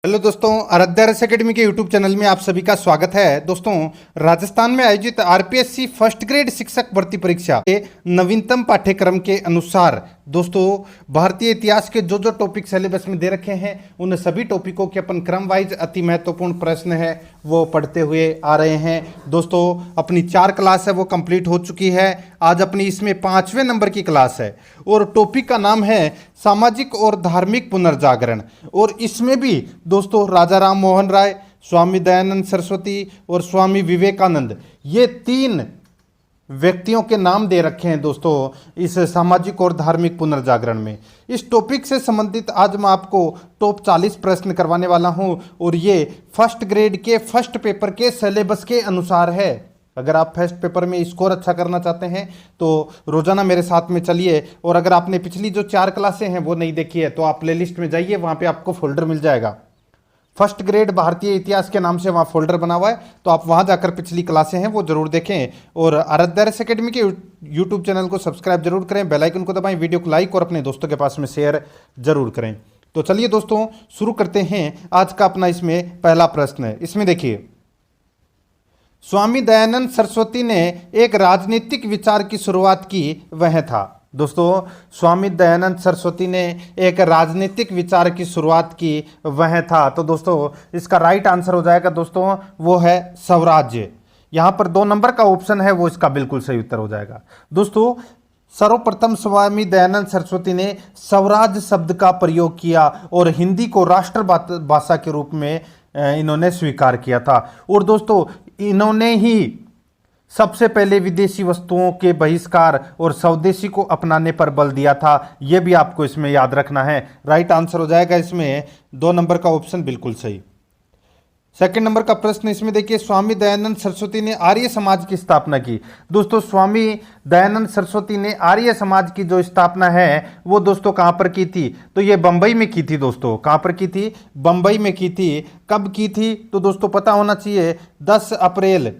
Hello दोस्तों, आराध्या रस academy के यूट्यूब चैनल में आप सभी का स्वागत है। दोस्तों, राजस्थान में आयोजित आरपीएससी फर्स्ट ग्रेड शिक्षक भर्ती परीक्षा के नवीनतम पाठ्यक्रम के अनुसार दोस्तों भारतीय इतिहास के जो जो टॉपिक सिलेबस में दे रखे हैं उन सभी टॉपिकों के अपन क्रम वाइज अति महत्वपूर्ण प्रश्न है वो पढ़ते हुए आ रहे हैं। दोस्तों, अपनी 4 क्लास है वो कंप्लीट हो चुकी है। आज अपनी इसमें 5वें नंबर की क्लास है और टॉपिक का नाम है सामाजिक और धार्मिक पुनर्जागरण। और इसमें भी दोस्तों राजा राम मोहन राय, स्वामी दयानंद सरस्वती और स्वामी विवेकानंद, ये 3 व्यक्तियों के नाम दे रखे हैं दोस्तों इस सामाजिक और धार्मिक पुनर्जागरण में। इस टॉपिक से संबंधित आज मैं आपको टॉप 40 प्रश्न करवाने वाला हूं और ये फर्स्ट ग्रेड के फर्स्ट पेपर के सिलेबस के अनुसार है। अगर आप फर्स्ट पेपर में स्कोर अच्छा करना चाहते हैं तो रोजाना मेरे साथ में चलिए। और अगर आपने पिछली जो 4 क्लासें हैं वो नहीं देखी है तो आप प्लेलिस्ट में जाइए, वहां पे आपको फोल्डर मिल जाएगा। फर्स्ट ग्रेड भारतीय इतिहास के नाम से वहाँ फोल्डर बना हुआ है, तो आप वहाँ जाकर पिछली क्लासें हैं वो जरूर देखें। और आराध्या रस एकेडमी के यूट्यूब चैनल को सब्सक्राइब जरूर करें, बेल आइकन को दबाएं, वीडियो को लाइक और अपने दोस्तों के पास में शेयर जरूर करें। तो चलिए दोस्तों शुरू करते हैं आज का अपना इसमें पहला प्रश्न है। इसमें देखिए, स्वामी दयानंद सरस्वती ने एक राजनीतिक विचार की शुरुआत की, वह था। दोस्तों, स्वामी दयानंद सरस्वती ने एक राजनीतिक विचार की शुरुआत की, वह था। तो दोस्तों इसका राइट आंसर हो जाएगा दोस्तों वो है स्वराज्य। यहां पर 2 नंबर का ऑप्शन है वो इसका बिल्कुल सही उत्तर हो जाएगा। दोस्तों, सर्वप्रथम स्वामी दयानंद सरस्वती ने स्वराज शब्द का प्रयोग किया और हिंदी को राष्ट्र भाषा के रूप में इन्होंने स्वीकार किया था। और दोस्तों इन्होंने ही सबसे पहले विदेशी वस्तुओं के बहिष्कार और स्वदेशी को अपनाने पर बल दिया था। यह भी आपको इसमें याद रखना है। राइट आंसर हो जाएगा इसमें 2 नंबर का ऑप्शन बिल्कुल सही। सेकंड नंबर का प्रश्न इसमें देखिए, स्वामी दयानंद सरस्वती ने आर्य समाज की स्थापना की। दोस्तों, स्वामी दयानंद सरस्वती ने आर्य समाज की जो स्थापना है वो दोस्तों कहां पर की थी? तो ये बंबई में की थी। दोस्तों कहां पर की थी? बंबई में की थी। कब की थी? तो दोस्तों पता होना चाहिए 10 अप्रैल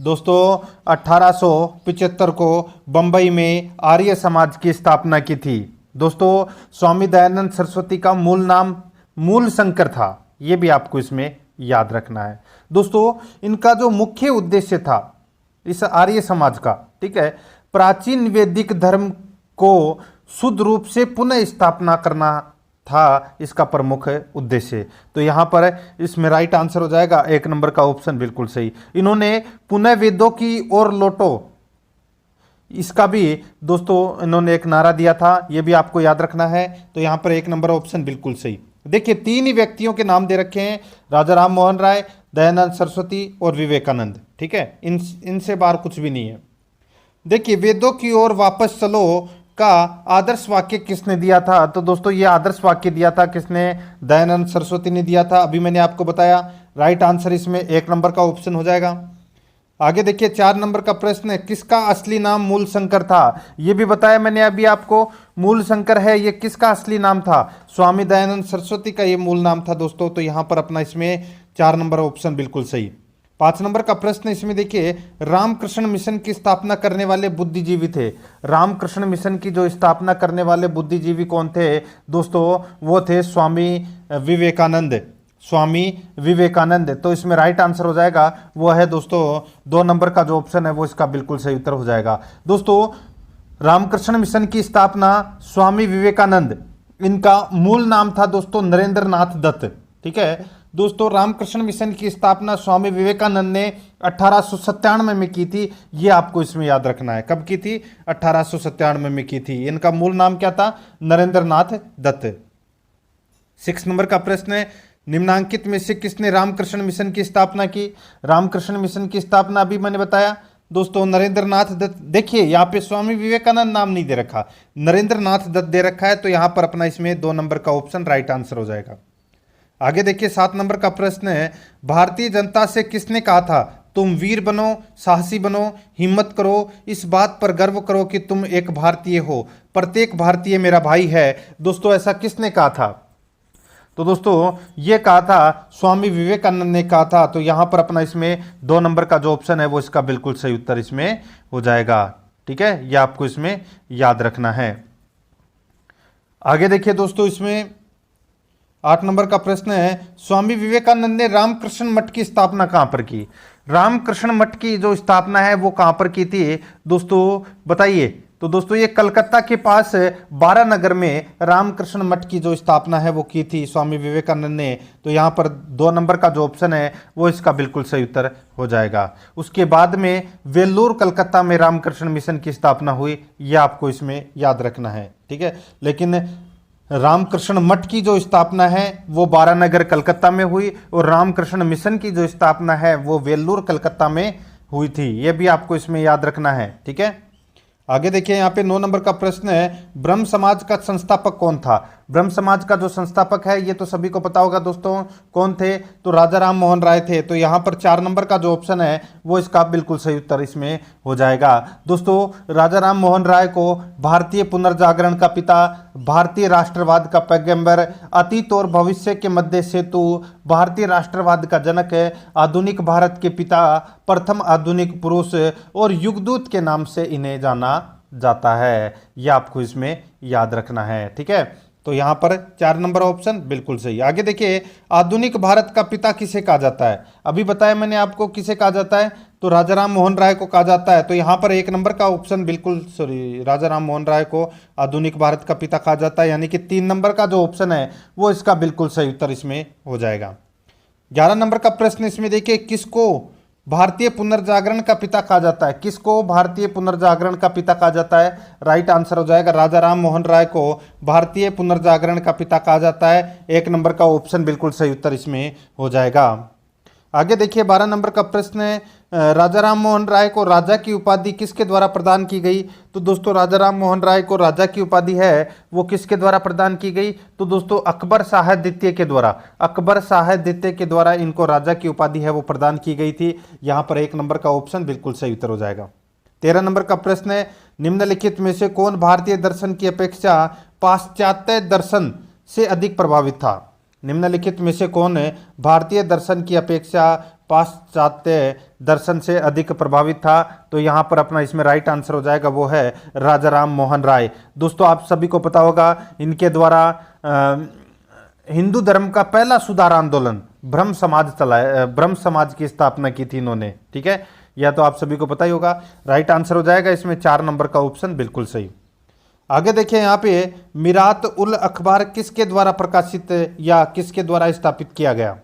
दोस्तों 1875 को बंबई में आर्य समाज की स्थापना की थी। दोस्तों स्वामी दयानंद सरस्वती का मूल नाम मूल शंकर था, यह भी आपको इसमें याद रखना है। दोस्तों इनका जो मुख्य उद्देश्य था इस आर्य समाज का, ठीक है, प्राचीन वैदिक धर्म को शुद्ध रूप से पुनः स्थापना करना था इसका प्रमुख उद्देश्य। तो यहां पर इसमें राइट आंसर हो जाएगा 1 नंबर का ऑप्शन बिल्कुल सही। इन्होंने पुनः वेदों की ओर लौटो, इसका भी दोस्तों इन्होंने एक नारा दिया था, यह भी आपको याद रखना है। तो यहां पर 1 नंबर ऑप्शन बिल्कुल सही। देखिए 3 ही व्यक्तियों के नाम दे रखे हैं, राजा राम मोहन राय, दयानंद सरस्वती और विवेकानंद, ठीक है, इनसे बाहर कुछ भी नहीं है। देखिए वेदों की ओर वापस चलो का आदर्श वाक्य किसने दिया था? तो दोस्तों ये आदर्श वाक्य दिया था किसने? दयानंद सरस्वती ने दिया था। अभी मैंने आपको बताया। राइट आंसर इसमें 1 नंबर का ऑप्शन हो जाएगा। आगे देखिए 4 नंबर का प्रश्न है, किसका असली नाम मूल शंकर था? ये भी बताया मैंने अभी आपको, मूल शंकर है ये किसका असली नाम था? स्वामी दयानंद सरस्वती का ये मूल नाम था दोस्तों। तो यहां पर अपना इसमें 4 नंबर ऑप्शन बिल्कुल सही। 5 नंबर का प्रश्न इसमें देखिए, रामकृष्ण मिशन की स्थापना करने वाले बुद्धिजीवी थे। रामकृष्ण मिशन की जो स्थापना करने वाले बुद्धिजीवी कौन थे? दोस्तों वो थे स्वामी विवेकानंद। स्वामी विवेकानंद। तो इसमें राइट आंसर हो जाएगा वो है दोस्तों 2 नंबर का जो ऑप्शन है वो इसका बिल्कुल सही उत्तर हो जाएगा। दोस्तों रामकृष्ण मिशन की स्थापना स्वामी विवेकानंद, इनका मूल नाम था दोस्तों नरेंद्र नाथ दत्त, ठीक है। दोस्तों रामकृष्ण मिशन की स्थापना स्वामी विवेकानंद ने 1897 में की थी, ये आपको इसमें याद रखना है। कब की थी? 1897 में की थी। इनका मूल नाम क्या था? नरेंद्र नाथ दत्त। 6 नंबर का प्रश्न है, निम्नांकित में से किसने रामकृष्ण मिशन की स्थापना की? रामकृष्ण मिशन की स्थापना अभी मैंने बताया दोस्तों नरेंद्र नाथ दत्त। देखिए यहाँ पे स्वामी विवेकानंद नाम नहीं दे रखा, नरेंद्र नाथ दत्त दे रखा है। तो यहां पर अपना इसमें 2 नंबर का ऑप्शन राइट आंसर हो जाएगा। आगे देखिए 7 नंबर का प्रश्न है, भारतीय जनता से किसने कहा था तुम वीर बनो, साहसी बनो, हिम्मत करो, इस बात पर गर्व करो कि तुम एक भारतीय हो, प्रत्येक भारतीय मेरा भाई है। दोस्तों ऐसा किसने कहा था? तो दोस्तों ये कहा था स्वामी विवेकानंद ने कहा था। तो यहां पर अपना इसमें 2 नंबर का जो ऑप्शन है वो इसका बिल्कुल सही उत्तर इसमें हो जाएगा, ठीक है, ये आपको इसमें याद रखना है। आगे देखिए दोस्तों, इसमें 8 नंबर का प्रश्न है, स्वामी विवेकानंद ने रामकृष्ण मठ की स्थापना कहां पर की? रामकृष्ण मठ की जो स्थापना है वो कहां पर की थी दोस्तों, बताइए। तो दोस्तों ये कलकत्ता के पास बारानगर में रामकृष्ण मठ की जो स्थापना है वो की थी स्वामी विवेकानंद ने। तो यहाँ पर 2 नंबर का जो ऑप्शन है वो इसका बिल्कुल सही उत्तर हो जाएगा। उसके बाद में वेल्लोर कलकत्ता में रामकृष्ण मिशन की स्थापना हुई, ये आपको इसमें याद रखना है, ठीक है। लेकिन रामकृष्ण मठ की जो स्थापना है वो बारानगर कलकत्ता में हुई और रामकृष्ण मिशन की जो स्थापना है वो वेल्लोर कलकत्ता में हुई थी, ये भी आपको इसमें याद रखना है, ठीक है। आगे देखिए यहाँ पे 9 नंबर का प्रश्न है, ब्रह्म समाज का संस्थापक कौन था? ब्रह्म समाज का जो संस्थापक है ये तो सभी को पता होगा दोस्तों, कौन थे? तो राजा राम मोहन राय थे। तो यहाँ पर 4 नंबर का जो ऑप्शन है वो इसका बिल्कुल सही उत्तर इसमें हो जाएगा। दोस्तों राजा राम मोहन राय को भारतीय पुनर्जागरण का पिता, भारतीय राष्ट्रवाद का पैगंबर, अतीत और भविष्य के मध्य सेतु, भारतीय राष्ट्रवाद का जनक, आधुनिक भारत के पिता, प्रथम आधुनिक पुरुष और युगदूत के नाम से इन्हें जाना जाता है, यह आपको इसमें याद रखना है, ठीक है। तो यहाँ पर 4 नंबर ऑप्शन बिल्कुल सही। आगे देखिए, आधुनिक भारत का पिता किसे कहा जाता है? अभी बताया मैंने आपको किसे कहा जाता है, तो राजा राम मोहन राय को कहा जाता है। तो यहाँ पर 1 नंबर का ऑप्शन बिल्कुल सॉरी, राजा राम मोहन राय को आधुनिक भारत का पिता कहा जाता है, यानी कि 3 नंबर का जो ऑप्शन है वो इसका बिल्कुल सही उत्तर इसमें हो जाएगा। 11 नंबर का प्रश्न इसमें देखिए, किसको भारतीय पुनर्जागरण का पिता कहा जाता है? किसको भारतीय पुनर्जागरण का पिता कहा जाता है? राइट आंसर हो जाएगा राजा राम मोहन राय को भारतीय पुनर्जागरण का पिता कहा जाता है। 1 नंबर का ऑप्शन बिल्कुल सही उत्तर इसमें हो जाएगा। आगे देखिए 12 नंबर का प्रश्न है, राजा राम मोहन राय को राजा की उपाधि किसके द्वारा प्रदान की गई? तो दोस्तों राजा राम मोहन राय को राजा की उपाधि है वो किसके द्वारा प्रदान की गई? तो दोस्तों अकबर शाह द्वितीय के द्वारा, अकबर शाह द्वितीय के द्वारा इनको राजा की उपाधि है वो प्रदान की गई थी। यहाँ पर 1 नंबर का ऑप्शन बिल्कुल सही उत्तर हो जाएगा। 13 नंबर का प्रश्न है, निम्नलिखित में से कौन भारतीय दर्शन की अपेक्षा पाश्चात्य दर्शन से अधिक प्रभावित था? निम्नलिखित में से कौन भारतीय दर्शन की अपेक्षा पाश्चात्य दर्शन से अधिक प्रभावित था? तो यहाँ पर अपना इसमें राइट आंसर हो जाएगा, वो है राजा राम मोहन राय। दोस्तों आप सभी को पता होगा इनके द्वारा हिंदू धर्म का पहला सुधार आंदोलन ब्रह्म समाज चलाया, ब्रह्म समाज की स्थापना की थी इन्होंने, ठीक है। यह तो आप सभी को पता ही होगा। राइट आंसर हो जाएगा इसमें 4 नंबर का ऑप्शन बिल्कुल सही। आगे देखिए यहाँ पे मिरात उल अखबार किसके द्वारा प्रकाशित या किसके द्वारा स्थापित किया गया?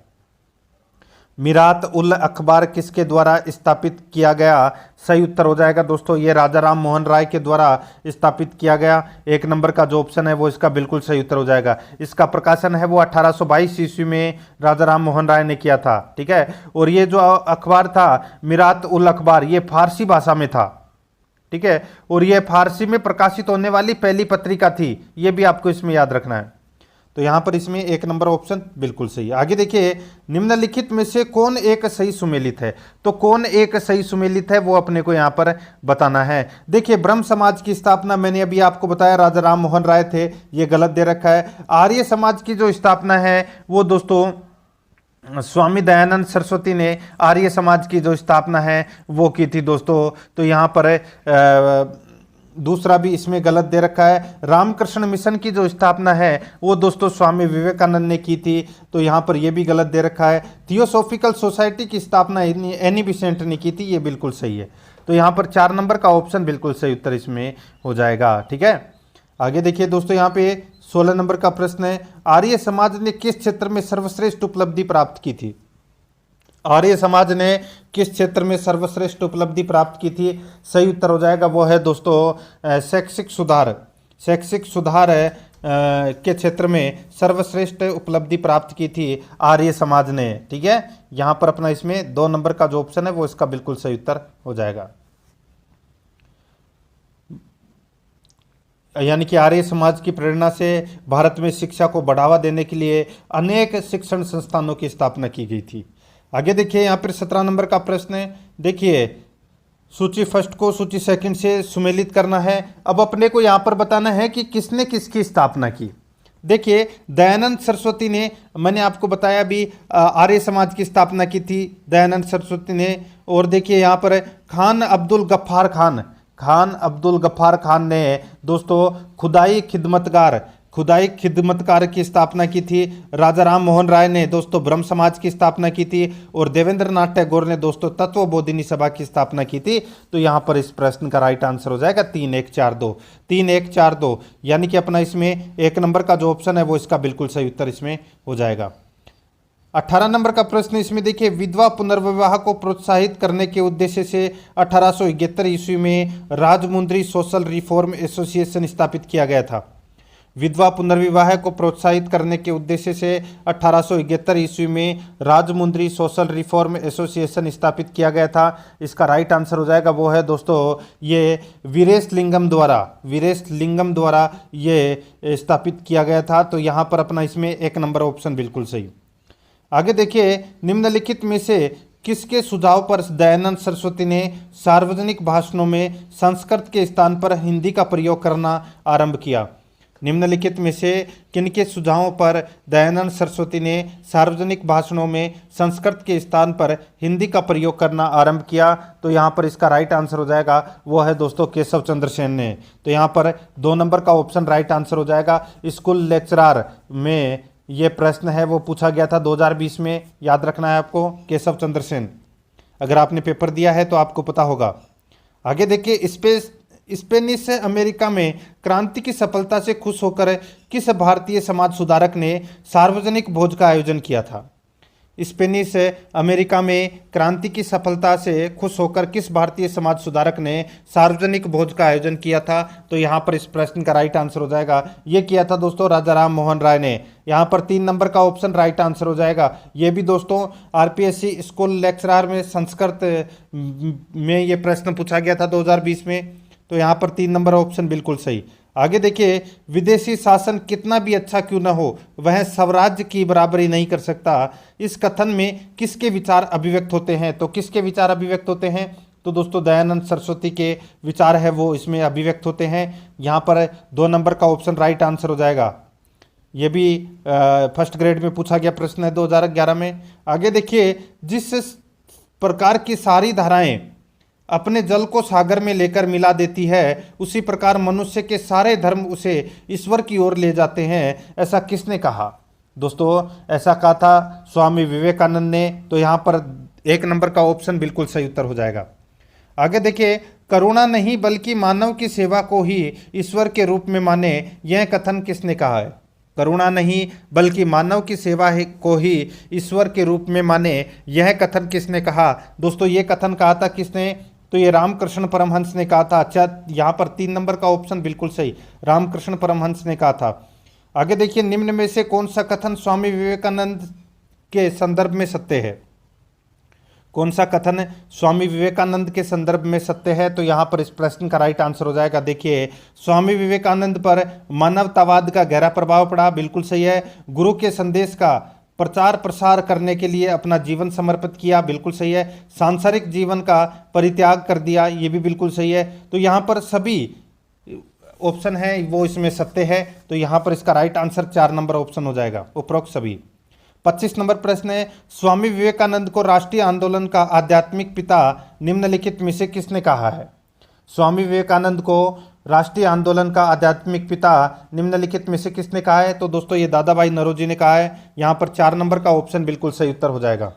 मिरात उल अखबार किसके द्वारा स्थापित किया गया? सही उत्तर हो जाएगा दोस्तों ये राजा राम मोहन राय के द्वारा स्थापित किया गया। 1 नंबर का जो ऑप्शन है वो इसका बिल्कुल सही उत्तर हो जाएगा। इसका प्रकाशन है वो 1822 ईस्वी में राजा राम मोहन राय ने किया था, ठीक है। और ये जो अखबार था मिरात उल अखबार ये फारसी भाषा में था, ठीक है। और यह फारसी में प्रकाशित होने वाली पहली पत्रिका थी, यह भी आपको इसमें याद रखना है। तो यहां पर इसमें 1 नंबर ऑप्शन बिल्कुल सही। आगे देखिए, निम्नलिखित में से कौन एक सही सुमेलित है? तो कौन एक सही सुमेलित है वो अपने को यहां पर बताना है। देखिए ब्रह्म समाज की स्थापना मैंने अभी आपको बताया राजा राम मोहन राय थे, ये गलत दे रखा है। आर्य समाज की जो स्थापना है वो दोस्तों स्वामी दयानंद सरस्वती ने आर्य समाज की जो स्थापना है वो की थी दोस्तों। तो यहाँ पर दूसरा भी इसमें गलत दे रखा है। रामकृष्ण मिशन की जो स्थापना है वो दोस्तों स्वामी विवेकानंद ने की थी, तो यहाँ पर ये भी गलत दे रखा है। थियोसॉफिकल सोसाइटी की स्थापना एनी बेसेंट ने की थी, ये बिल्कुल सही है। तो यहाँ पर 4 नंबर का ऑप्शन बिल्कुल सही उत्तर इसमें हो जाएगा, ठीक है। आगे देखिए दोस्तों यहाँ पे 16 नंबर का प्रश्न है, आर्य समाज ने किस क्षेत्र में सर्वश्रेष्ठ उपलब्धि प्राप्त की थी? आर्य समाज ने किस क्षेत्र में सर्वश्रेष्ठ उपलब्धि प्राप्त की थी? सही उत्तर हो जाएगा वो है दोस्तों शैक्षिक सुधार। शैक्षिक सुधार के क्षेत्र में सर्वश्रेष्ठ उपलब्धि प्राप्त की थी आर्य समाज ने, ठीक है। यहाँ पर अपना इसमें 2 नंबर का जो ऑप्शन है वो इसका बिल्कुल सही उत्तर हो जाएगा। यानी कि आर्य समाज की प्रेरणा से भारत में शिक्षा को बढ़ावा देने के लिए अनेक शिक्षण संस्थानों की स्थापना की गई थी। आगे देखिए यहाँ पर 17 नंबर का प्रश्न है। देखिए सूची फर्स्ट को सूची सेकंड से सुमेलित करना है। अब अपने को यहाँ पर बताना है कि किसने किसकी स्थापना की। देखिए दयानंद सरस्वती ने, मैंने आपको बताया भी आर्य समाज की स्थापना की थी दयानंद सरस्वती ने। और देखिए यहाँ पर खान अब्दुल गफ्फार खान ने दोस्तों खुदाई खुदाई खिदमतकार की स्थापना की थी। राजा राम मोहन राय ने दोस्तों ब्रह्म समाज की स्थापना की थी और देवेंद्र नाथ टैगोर ने दोस्तों तत्वबोधिनी सभा की स्थापना की थी। तो यहाँ पर इस प्रश्न का राइट आंसर हो जाएगा 3142। 3142 यानी कि अपना इसमें 1 नंबर का जो ऑप्शन है वो इसका बिल्कुल सही उत्तर इसमें हो जाएगा। 18 नंबर का प्रश्न इसमें देखिए, विधवा पुनर्विवाह को प्रोत्साहित करने के उद्देश्य से 1871 ईस्वी में राजमुंद्री सोशल रिफॉर्म एसोसिएशन स्थापित किया गया था। विधवा पुनर्विवाह को प्रोत्साहित करने के उद्देश्य से 1871 ईस्वी में राजमुंद्री सोशल रिफॉर्म एसोसिएशन स्थापित किया गया था। इसका राइट आंसर हो जाएगा वो है दोस्तों ये वीरेश लिंगम द्वारा ये स्थापित किया गया था। तो यहाँ पर अपना इसमें 1 नंबर ऑप्शन बिल्कुल सही। आगे देखिए, निम्नलिखित में से किसके सुझाव पर दयानंद सरस्वती ने सार्वजनिक भाषणों में संस्कृत के स्थान पर हिंदी का प्रयोग करना आरंभ किया। निम्नलिखित में से किनके सुझावों पर दयानंद सरस्वती ने सार्वजनिक भाषणों में संस्कृत के स्थान पर हिंदी का प्रयोग करना आरंभ किया। तो यहाँ पर इसका राइट आंसर हो जाएगा वो है दोस्तों केशव चंद्र सेन ने। तो यहाँ पर 2 नंबर का ऑप्शन राइट आंसर हो जाएगा। स्कूल लेक्चरार में ये प्रश्न है वो पूछा गया था 2020 में, याद रखना है आपको, केशव चंद्र सेन। अगर आपने पेपर दिया है तो आपको पता होगा। आगे देखिए, स्पेनिश अमेरिका में क्रांति की सफलता से खुश होकर किस भारतीय समाज सुधारक ने सार्वजनिक भोज का आयोजन किया था। स्पेनिश अमेरिका में क्रांति की सफलता से खुश होकर किस भारतीय समाज सुधारक ने सार्वजनिक भोज का आयोजन किया था। तो यहाँ पर इस प्रश्न का राइट आंसर हो जाएगा, ये किया था दोस्तों राजा राम मोहन राय ने। यहाँ पर 3 नंबर का ऑप्शन राइट आंसर हो जाएगा। ये भी दोस्तों आरपीएससी स्कूल लेक्चरार में संस्कृत में ये प्रश्न पूछा गया था 2020 में। तो यहाँ पर 3 नंबर ऑप्शन बिल्कुल सही। आगे देखिए, विदेशी शासन कितना भी अच्छा क्यों न हो वह स्वराज्य की बराबरी नहीं कर सकता। इस कथन में किसके विचार अभिव्यक्त होते हैं। तो किसके विचार अभिव्यक्त होते हैं। तो दोस्तों दयानंद सरस्वती के विचार है वो इसमें अभिव्यक्त होते हैं। यहाँ पर 2 नंबर का ऑप्शन राइट आंसर हो जाएगा। ये भी फर्स्ट ग्रेड में पूछा गया प्रश्न है 2011 में। आगे देखिए, जिस प्रकार की सारी धाराएं अपने जल को सागर में लेकर मिला देती है उसी प्रकार मनुष्य के सारे धर्म उसे ईश्वर की ओर ले जाते हैं, ऐसा किसने कहा। दोस्तों ऐसा कहा था स्वामी विवेकानंद ने। तो यहाँ पर 1 नंबर का ऑप्शन बिल्कुल सही उत्तर हो जाएगा। आगे देखिए, करुणा नहीं बल्कि मानव की सेवा को ही ईश्वर के रूप में माने, यह कथन किसने कहा है। करुणा नहीं बल्कि मानव की सेवा को ही ईश्वर के रूप में माने, यह कथन किसने कहा। दोस्तों ये कथन कहा था किसने। तो ये रामकृष्ण परमहंस ने कहा था। अच्छा, यहाँ पर 3 नंबर का ऑप्शन बिल्कुल सही, रामकृष्ण परमहंस ने कहा था। आगे देखिए, निम्न में से कौन सा कथन स्वामी विवेकानंद के संदर्भ में सत्य है। कौन सा कथन स्वामी विवेकानंद के संदर्भ में सत्य है। तो यहाँ पर इस प्रश्न का राइट आंसर हो जाएगा। देखिए, स्वामी विवेकानंद पर मानवतावाद का गहरा प्रभाव पड़ा, बिल्कुल सही है। गुरु के संदेश का प्रचार प्रसार करने के लिए अपना जीवन समर्पित किया, बिल्कुल सही है। सांसारिक जीवन का परित्याग कर दिया, ये भी बिल्कुल सही है। तो यहाँ पर सभी ऑप्शन है वो इसमें सत्य है। तो यहाँ पर इसका राइट आंसर 4 नंबर ऑप्शन हो जाएगा, उपरोक्त सभी। 25 नंबर प्रश्न है, स्वामी विवेकानंद को राष्ट्रीय आंदोलन का आध्यात्मिक पिता निम्नलिखित में से किसने कहा है। स्वामी विवेकानंद को राष्ट्रीय आंदोलन का आध्यात्मिक पिता निम्नलिखित में से किसने कहा है। तो दोस्तों ये दादा भाई नौरोजी ने कहा है। यहाँ पर 4 नंबर का ऑप्शन बिल्कुल सही उत्तर हो जाएगा।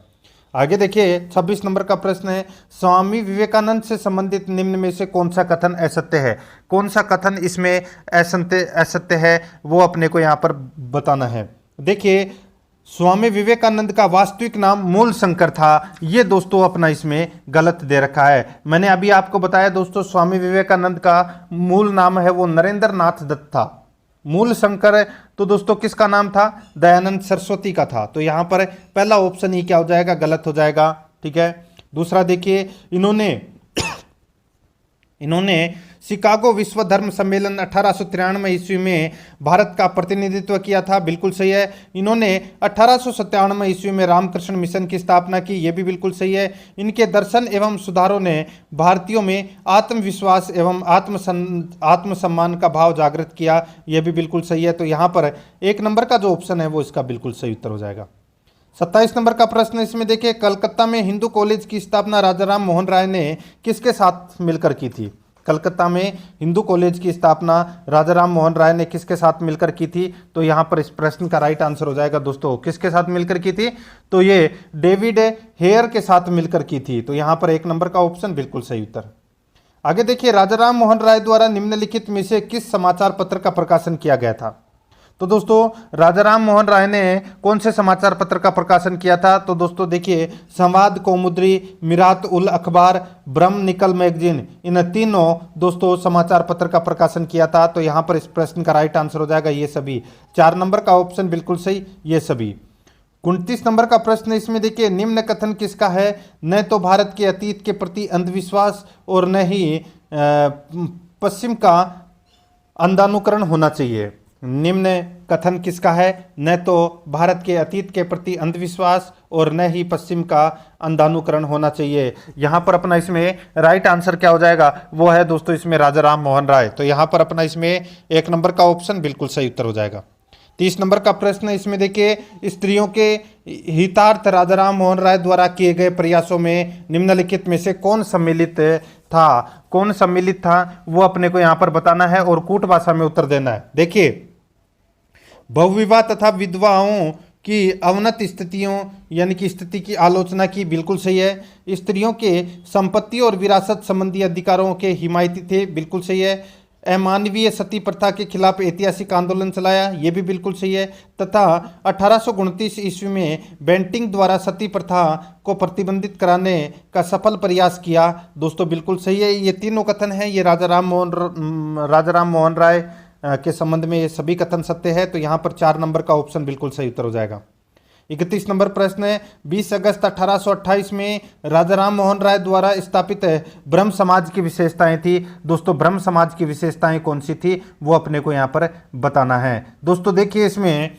आगे देखिए, 26 नंबर का प्रश्न है, स्वामी विवेकानंद से संबंधित निम्न में से कौन सा कथन असत्य है। कौन सा कथन इसमें असत्य है वो अपने को यहाँ पर बताना है। देखिए, स्वामी विवेकानंद का वास्तविक नाम मूल शंकर था, ये दोस्तों अपना इसमें गलत दे रखा है। मैंने अभी आपको बताया दोस्तों स्वामी विवेकानंद का मूल नाम है वो नरेंद्र नाथ दत्त था। मूल शंकर तो दोस्तों किसका नाम था, दयानंद सरस्वती का था। तो यहाँ पर पहला ऑप्शन ही क्या हो जाएगा, गलत हो जाएगा। ठीक है, दूसरा देखिए, इन्होंने शिकागो विश्व धर्म सम्मेलन 1893 ईस्वी में भारत का प्रतिनिधित्व किया था, बिल्कुल सही है। इन्होंने 1897 ईस्वी में रामकृष्ण मिशन की स्थापना की, ये भी बिल्कुल सही है। इनके दर्शन एवं सुधारों ने भारतीयों में आत्मविश्वास एवं आत्मसम्मान का भाव जागृत किया, ये भी बिल्कुल सही है। तो यहाँ पर 1 नंबर का जो ऑप्शन है वो इसका बिल्कुल सही उत्तर हो जाएगा। 27 नंबर का प्रश्न इसमें देखिए, कलकत्ता में हिंदू कॉलेज की स्थापना राजा राम मोहन राय ने किसके साथ मिलकर की थी। कलकत्ता में हिंदू कॉलेज की स्थापना राजा राम मोहन राय ने किसके साथ मिलकर की थी? तो यहाँ पर इस प्रश्न का राइट आंसर हो जाएगा दोस्तों, किसके साथ मिलकर की थी? तो ये डेविड हेयर के साथ मिलकर की थी। तो यहाँ पर 1 नंबर का ऑप्शन बिल्कुल सही उत्तर। आगे देखिए, राजा राम मोहन राय द्वारा निम्नलिखित में से किस समाचार पत्र का प्रकाशन किया गया था? तो दोस्तों, राजा राम मोहन राय ने कौन से समाचार पत्र का प्रकाशन किया था? तो दोस्तों देखिए, संवाद कौमुदी, मिरात उल अखबार, ब्रह्म निकल मैगजीन, इन तीनों दोस्तों समाचार पत्र का प्रकाशन किया था। तो यहाँ पर इस प्रश्न का राइट आंसर हो जाएगा ये सभी। 4 नंबर का ऑप्शन बिल्कुल सही, ये सभी। 29 नंबर का प्रश्न इसमें देखिए, निम्न कथन किसका है? न तो भारत के अतीत के प्रति अंधविश्वास और न ही पश्चिम का अंधानुकरण होना चाहिए। निम्न कथन किसका है? न तो भारत के अतीत के प्रति अंधविश्वास और न ही पश्चिम का अंधानुकरण होना चाहिए। यहाँ पर अपना इसमें राइट आंसर क्या हो जाएगा? वो है दोस्तों इसमें राजा राम मोहन राय। तो यहाँ पर अपना इसमें 1 नंबर का ऑप्शन बिल्कुल सही उत्तर हो जाएगा। 30 नंबर का प्रश्न इसमें देखिए, स्त्रियों के हितार्थ राजा राम मोहन राय द्वारा किए गए प्रयासों में निम्नलिखित में से कौन सम्मिलित था? कौन सम्मिलित था वो अपने को यहाँ पर बताना है और कूट भाषा में उत्तर देना है। देखिए, बहुविवाह तथा विधवाओं की अवनत स्थितियों यानी कि स्थिति की आलोचना की, बिल्कुल सही है। स्त्रियों के संपत्ति और विरासत संबंधी अधिकारों के हिमायती थे, बिल्कुल सही है। अमानवीय सती प्रथा के खिलाफ ऐतिहासिक आंदोलन चलाया, ये भी बिल्कुल सही है। तथा 1829 ईस्वी में बेंटिंग द्वारा सती प्रथा को प्रतिबंधित कराने का सफल प्रयास किया, दोस्तों बिल्कुल सही है। ये तीनों कथन हैं, ये राजा राम मोहन राय के संबंध में ये सभी कथन सत्य है। तो यहाँ पर 4 नंबर का ऑप्शन बिल्कुल सही उत्तर हो जाएगा। 31 नंबर प्रश्न है, 20 अगस्त 1828 में राजा राम मोहन राय द्वारा स्थापित ब्रह्म समाज की विशेषताएं थी। दोस्तों ब्रह्म समाज की विशेषताएं कौन सी थी वो अपने को यहाँ पर बताना है। दोस्तों देखिए, इसमें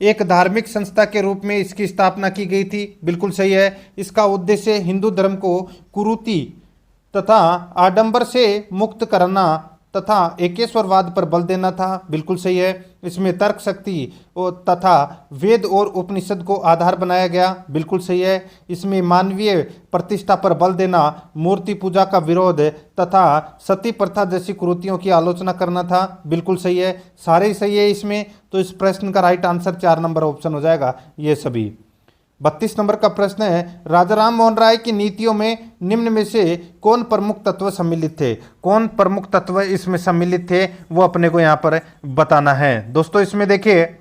एक धार्मिक संस्था के रूप में इसकी स्थापना की गई थी, बिल्कुल सही है। इसका उद्देश्य हिंदू धर्म को कुरीति तथा आडंबर से मुक्त करना तथा एकेश्वरवाद पर बल देना था, बिल्कुल सही है। इसमें तर्क शक्ति तथा वेद और उपनिषद को आधार बनाया गया, बिल्कुल सही है। इसमें मानवीय प्रतिष्ठा पर बल देना, मूर्ति पूजा का विरोध तथा सती प्रथा जैसी कुरीतियों की आलोचना करना था, बिल्कुल सही है। सारे ही सही है इसमें। तो इस प्रश्न का राइट आंसर 4 नंबर ऑप्शन हो जाएगा, ये सभी। 32 नंबर का प्रश्न है, राजा राम मोहन राय की नीतियों में निम्न में से कौन प्रमुख तत्व सम्मिलित थे? कौन प्रमुख तत्व इसमें सम्मिलित थे वो अपने को यहाँ पर बताना है। दोस्तों इसमें देखिए,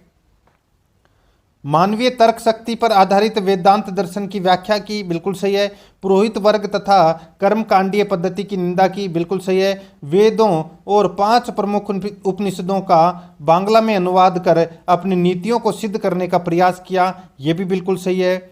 मानवीय तर्क शक्ति पर आधारित वेदांत दर्शन की व्याख्या की, बिल्कुल सही है। पुरोहित वर्ग तथा कर्मकांडीय पद्धति की निंदा की, बिल्कुल सही है। वेदों और 5 प्रमुख उपनिषदों का बांग्ला में अनुवाद कर अपनी नीतियों को सिद्ध करने का प्रयास किया, यह भी बिल्कुल सही है।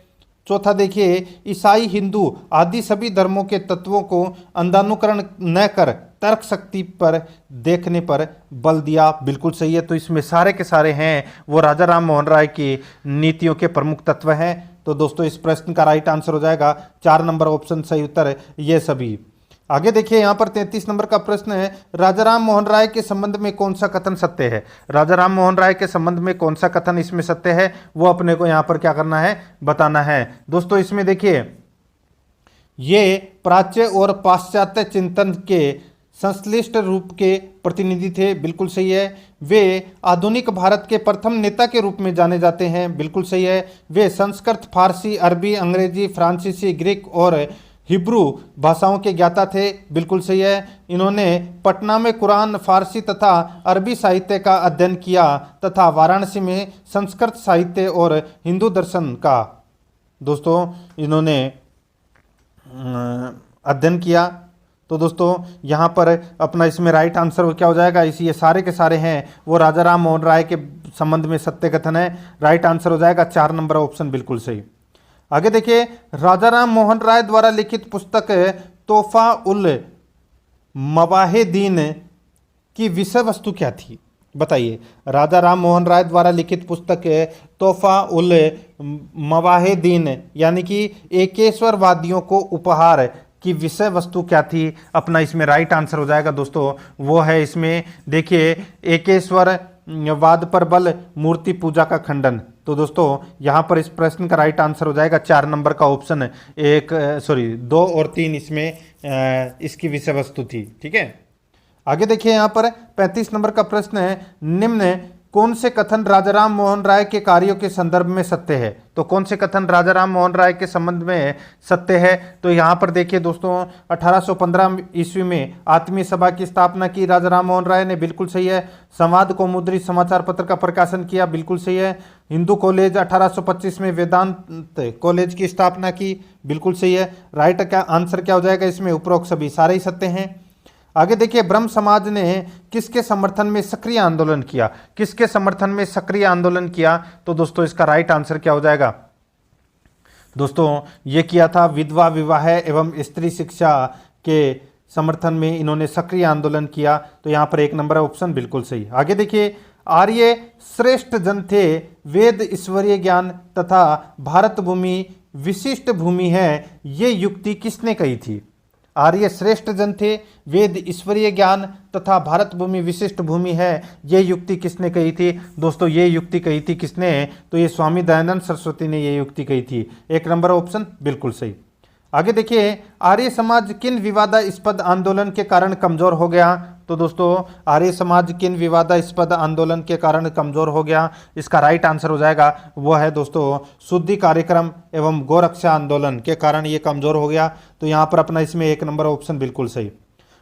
चौथा देखिए, ईसाई हिंदू आदि सभी धर्मों के तत्वों को अंधानुकरण न कर तर्क शक्ति पर देखने पर बल दिया, बिल्कुल सही है। तो इसमें सारे के सारे हैं वो राजा राम मोहन राय की नीतियों के प्रमुख तत्व हैं। तो दोस्तों इस प्रश्न का राइट आंसर हो जाएगा 4 नंबर ऑप्शन सही उत्तर, ये सभी। आगे देखिए, यहाँ पर 33 नंबर का प्रश्न है, राजा राम मोहन राय के संबंध में कौन सा कथन सत्य है? राजा राम मोहन राय के संबंध में कौन सा कथन इसमें सत्य है वो अपने को यहाँ पर क्या करना है, बताना है। दोस्तों इसमें देखिए, ये प्राच्य और पाश्चात्य चिंतन के संश्लिष्ट रूप के प्रतिनिधि थे, बिल्कुल सही है। वे आधुनिक भारत के प्रथम नेता के रूप में जाने जाते हैं, बिल्कुल सही है। वे संस्कृत, फारसी, अरबी, अंग्रेजी, फ्रांसीसी, ग्रीक और हिब्रू भाषाओं के ज्ञाता थे, बिल्कुल सही है। इन्होंने पटना में कुरान, फारसी तथा अरबी साहित्य का अध्ययन किया तथा वाराणसी में संस्कृत साहित्य और हिंदू दर्शन का दोस्तों इन्होंने अध्ययन किया। तो दोस्तों यहाँ पर अपना इसमें राइट आंसर क्या हो जाएगा, इसी ये सारे के सारे हैं वो राजा राम मोहन राय के संबंध में सत्य कथन है। राइट आंसर हो जाएगा 4 नंबर ऑप्शन, बिल्कुल सही। आगे देखिए, राजा राम मोहन राय द्वारा लिखित पुस्तक तोहफा उल मवाहिदीन की विषय वस्तु क्या थी? बताइए। राजा राम मोहन राय द्वारा लिखित पुस्तक तोहफा उल मवाहिदीन यानी कि एकेश्वरवादियों को उपहार की विषय वस्तु क्या थी? अपना इसमें राइट आंसर हो जाएगा दोस्तों, वो है इसमें देखिए, एकेश्वर वाद पर बल, मूर्ति पूजा का खंडन। तो दोस्तों यहाँ पर इस प्रश्न का राइट आंसर हो जाएगा 4 नंबर का ऑप्शन 2 और 3 इसमें इसकी विषय वस्तु थी, ठीक है। आगे देखिए यहाँ पर 35 नंबर का प्रश्न है, निम्न कौन से कथन राजाराम मोहन राय के कार्यों के संदर्भ में सत्य है। तो कौन से कथन राजाराम मोहन राय के संबंध में सत्य है। तो यहाँ पर देखिए दोस्तों 1815 ईस्वी में आत्मीय सभा की स्थापना की राजाराम मोहन राय ने, बिल्कुल सही है। संवाद कौमुदी समाचार पत्र का प्रकाशन किया, बिल्कुल सही है। हिंदू कॉलेज 1825 में वेदांत कॉलेज की स्थापना की, बिल्कुल सही है। राइट का आंसर क्या हो जाएगा इसमें, उपरोक्त सभी सारे ही सत्य हैं। आगे देखिए ब्रह्म समाज ने किसके समर्थन में सक्रिय आंदोलन किया, किसके समर्थन में सक्रिय आंदोलन किया। तो दोस्तों इसका राइट आंसर क्या हो जाएगा दोस्तों, ये किया था विधवा विवाह एवं स्त्री शिक्षा के समर्थन में इन्होंने सक्रिय आंदोलन किया। तो यहाँ पर 1 नंबर ऑप्शन बिल्कुल सही। आगे देखिए आर्य श्रेष्ठ जन थे, वेद ईश्वरीय ज्ञान तथा भारत भूमि विशिष्ट भूमि है, ये युक्ति किसने कही थी। आर्य श्रेष्ठ जन थे, वेद ईश्वरीय ज्ञान तथा भारत भूमि विशिष्ट भूमि है, ये युक्ति किसने कही थी। दोस्तों ये युक्ति कही थी किसने, तो ये स्वामी दयानंद सरस्वती ने ये युक्ति कही थी। 1 नंबर ऑप्शन बिल्कुल सही। आगे देखिए आर्य समाज किन विवादास्पद आंदोलन के कारण कमजोर हो गया। तो दोस्तों आर्य समाज किन विवादास्पद आंदोलन के कारण कमजोर हो गया, इसका राइट आंसर हो जाएगा वो है दोस्तों शुद्धि कार्यक्रम एवं गोरक्षा आंदोलन के कारण ये कमजोर हो गया। तो यहाँ पर अपना इसमें 1 नंबर ऑप्शन बिल्कुल सही।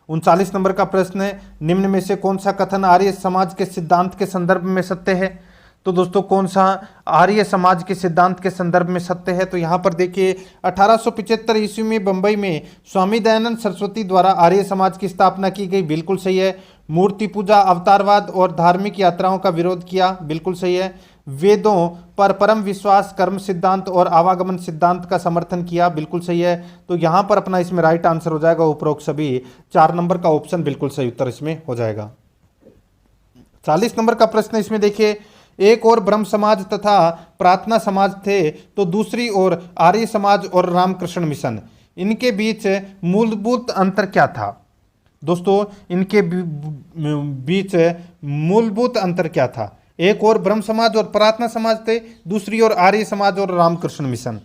39 नंबर का प्रश्न है, निम्न में से कौन सा कथन आर्य समाज के सिद्धांत के संदर्भ में सत्य है। तो दोस्तों कौन सा आर्य समाज के सिद्धांत के संदर्भ में सत्य है। तो यहाँ पर देखिए 1875 ईस्वी में बंबई में स्वामी दयानंद सरस्वती द्वारा आर्य समाज की स्थापना की गई, बिल्कुल सही है। मूर्ति पूजा, अवतारवाद और धार्मिक यात्राओं का विरोध किया, बिल्कुल सही है। वेदों पर परम विश्वास, कर्म सिद्धांत और आवागमन सिद्धांत का समर्थन किया, बिल्कुल सही है। तो यहाँ पर अपना इसमें राइट आंसर हो जाएगा उपरोक्त सभी। 4 नंबर का ऑप्शन बिल्कुल सही उत्तर इसमें हो जाएगा। 40 नंबर का प्रश्न इसमें देखिए, एक और ब्रह्म समाज तथा प्रार्थना समाज थे तो दूसरी ओर आर्य समाज और रामकृष्ण मिशन, इनके बीच मूलभूत अंतर क्या था। दोस्तों इनके बीच मूलभूत अंतर क्या था। एक और ब्रह्म समाज और प्रार्थना समाज थे, दूसरी ओर आर्य समाज और रामकृष्ण मिशन।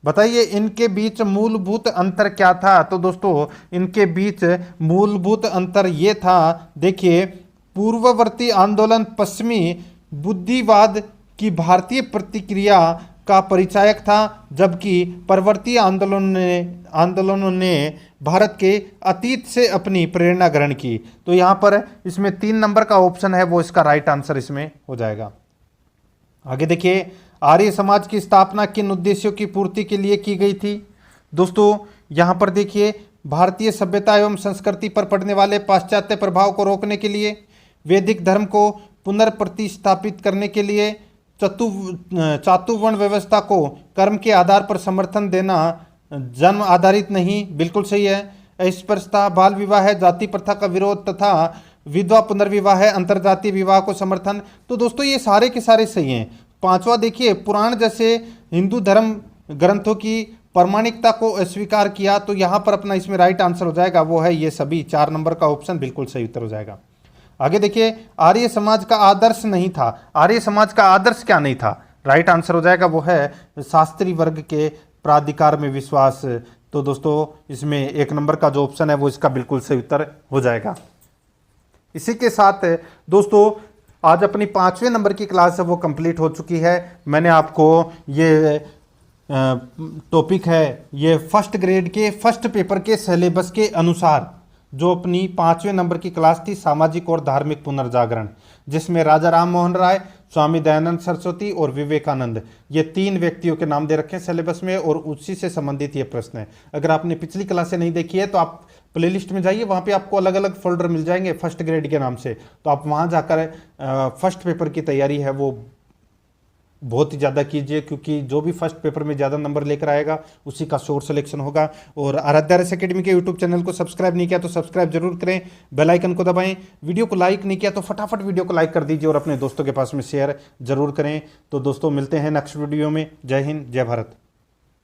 बताइए इनके बीच मूलभूत अंतर क्या था। तो दोस्तों इनके बीच मूलभूत अंतर ये था, देखिए पूर्ववर्ती आंदोलन पश्चिमी बुद्धिवाद की भारतीय प्रतिक्रिया का परिचायक था, जबकि परवर्ती आंदोलनों ने भारत के अतीत से अपनी प्रेरणा ग्रहण की। तो यहाँ पर इसमें 3 नंबर का ऑप्शन है वो इसका राइट आंसर इसमें हो जाएगा। आगे देखिए आर्य समाज की स्थापना किन उद्देश्यों की पूर्ति के लिए की गई थी। दोस्तों यहाँ पर देखिए भारतीय सभ्यता एवं संस्कृति पर पड़ने वाले पाश्चात्य प्रभाव को रोकने के लिए, वैदिक धर्म को पुनर्प्रतिस्थापित करने के लिए, चातुवर्ण व्यवस्था को कर्म के आधार पर समर्थन देना, जन्म आधारित नहीं, बिल्कुल सही है। अस्पृश्यता, बाल विवाह, जाति प्रथा का विरोध तथा विधवा पुनर्विवाह, अंतरजातीय विवाह को समर्थन। तो दोस्तों ये सारे के सारे सही हैं। 5वां देखिए पुराण जैसे हिंदू धर्म ग्रंथों की प्रामाणिकता को अस्वीकार किया। तो यहाँ पर अपना इसमें राइट आंसर हो जाएगा वो है ये सभी। 4 नंबर का ऑप्शन बिल्कुल सही उत्तर हो जाएगा। आगे देखिए आर्य समाज का आदर्श नहीं था। आर्य समाज का आदर्श क्या नहीं था, राइट आंसर हो जाएगा वो है शास्त्री वर्ग के प्राधिकार में विश्वास। तो दोस्तों इसमें 1 नंबर का जो ऑप्शन है वो इसका बिल्कुल सही उत्तर हो जाएगा। इसी के साथ दोस्तों आज अपनी 5वें नंबर की क्लास है वो कंप्लीट हो चुकी है। मैंने आपको ये टॉपिक है ये फर्स्ट ग्रेड के फर्स्ट पेपर के सिलेबस के अनुसार जो अपनी 5वें नंबर की क्लास थी सामाजिक और धार्मिक पुनर्जागरण, जिसमें राजा राम मोहन राय, स्वामी दयानंद सरस्वती और विवेकानंद ये 3 व्यक्तियों के नाम दे रखे हैं सिलेबस में और उसी से संबंधित ये प्रश्न है। अगर आपने पिछली क्लासें नहीं देखी है तो आप प्लेलिस्ट में जाइए, वहाँ पे आपको अलग अलग फोल्डर मिल जाएंगे फर्स्ट ग्रेड के नाम से। तो आप वहाँ जाकर फर्स्ट पेपर की तैयारी है वो बहुत ही ज़्यादा कीजिए, क्योंकि जो भी फर्स्ट पेपर में ज़्यादा नंबर लेकर आएगा उसी का शोर्ट सिलेक्शन होगा। और आराध्या रेस एकेडमी के यूट्यूब चैनल को सब्सक्राइब नहीं किया तो सब्सक्राइब जरूर करें, बेल आइकन को दबाएं। वीडियो को लाइक नहीं किया तो फटाफट वीडियो को लाइक कर दीजिए और अपने दोस्तों के पास में शेयर जरूर करें। तो दोस्तों मिलते हैं नेक्स्ट वीडियो में। जय हिंद, जय भारत।